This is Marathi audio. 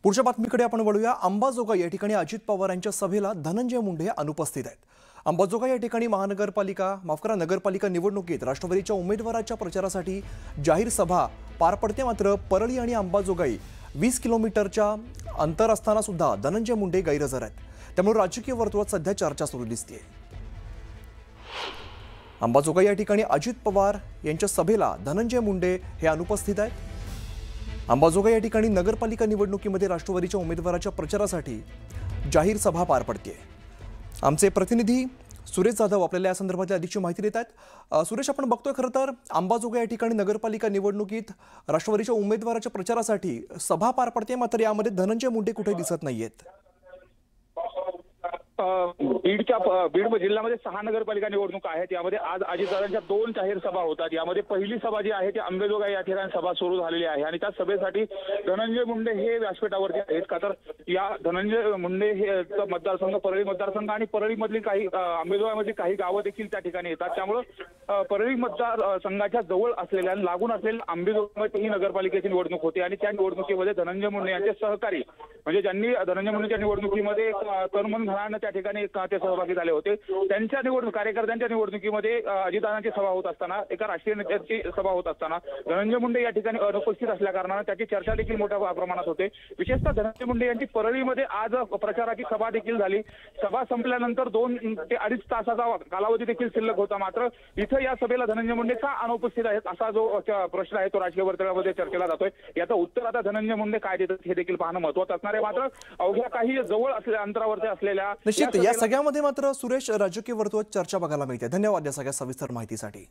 पुढच्या बातमीकडे आपण वळूया। अंबाजोगाई या ठिकाणी अजित पवार यांच्या सभेला धनंजय मुंडे अनुपस्थित आहेत। अंबाजोगाई या ठिकाणी नगरपालिका निवडणुकीत राष्ट्रवादीच्या उमेदवाराच्या प्रचारासाठी जाहीर सभा पार पडते। मात्र परळी आणि अंबाजोगाई 20 किलोमीटरच्या अंतर असताना सुद्धा धनंजय मुंडे गैरहजर आहेत। त्यामुळे राजकीय वर्तुळात सध्या चर्चा सुरू दिसते। अंबाजोगाई या ठिकाणी अजित पवार यांच्या सभेला धनंजय मुंडे हे अनुपस्थित आहेत। अंबाजोगाई या ठिकाणी नगरपालिका निवडणुकीमध्ये राष्ट्रवादीच्या उमेदवाराच्या प्रचारासाठी जाहीर सभा पार पडते। आमचे प्रतिनिधी सुरेश जाधव आपल्याला या संदर्भातली अधिकची माहिती देत आहेत। सुरेश, आपण बघतोय खरं तर अंबाजोगाई या ठिकाणी नगरपालिका निवडणुकीत राष्ट्रवादीच्या उमेदवाराच्या प्रचारासाठी सभा पार पडते, मात्र यामध्ये धनंजय मुंडे कुठे दिसत नाहीयेत। बीड जिल्ह्यामध्ये 6 नगरपालिका निवडणुका आहेत। यामध्ये आज अजितदादांच्या 2 जाहीर सभा होतात। यामध्ये पहिली सभा जी आहे ती अंबाजोगाई या ठिकाणी सभा सुरू झालेली आहे आणि त्या सभेसाठी धनंजय मुंडे हे व्यासपीठावरती आहेत। का तर या धनंजय मुंडे हे मतदारसंघ परळी मतदारसंघ आणि परळीमधली काही अंबाजोगाईमधली काही गावं देखील त्या ठिकाणी येतात। त्यामुळे परळी मतदारसंघाच्या जवळ असलेल्या लागून असलेल्या अंबाजोगाई ही नगरपालिकेची निवडणूक होती आणि त्या निवडणुकीमध्ये धनंजय मुंडे यांचे सहकारी म्हणजे ज्यांनी धनंजय मुंडेच्या निवडणुकीमध्ये तनमन धनाने त्या ठिकाणी ते सहभागी झाले होते, त्यांच्या कार्यकर्त्यांच्या निवडणुकीमध्ये अजितदादांची सभा होत असताना, एका राष्ट्रीय नेत्याची सभा होत असताना धनंजय मुंडे या ठिकाणी अनुपस्थित असल्या कारणाने त्याची चर्चा देखील मोठ्या प्रमाणात होते। विशेषतः धनंजय मुंडे यांची परळीमध्ये आज प्रचाराची सभा देखील झाली। सभा संपल्यानंतर 2 ते 2.5 तासाचा कालावधी देखील शिल्लक होता। मात्र इथं या सभेला धनंजय मुंडे का अनुपस्थित आहेत असा जो प्रश्न आहे तो राजकीय वर्तुळामध्ये चर्चेला जातोय। याचं उत्तर आता धनंजय मुंडे काय देतात हे देखील पाहणं महत्त्वाचं असणार आहे। मात्र अवघ्या काही जवळ असलेल्या अंतरावरती असलेल्या निश्चित या सगळ्यामध्ये मात्र सुरेश राजकीय वर्तुळात चर्चा बघायला मिळते। धन्यवाद या सगळ्या सविस्तर माहितीसाठी।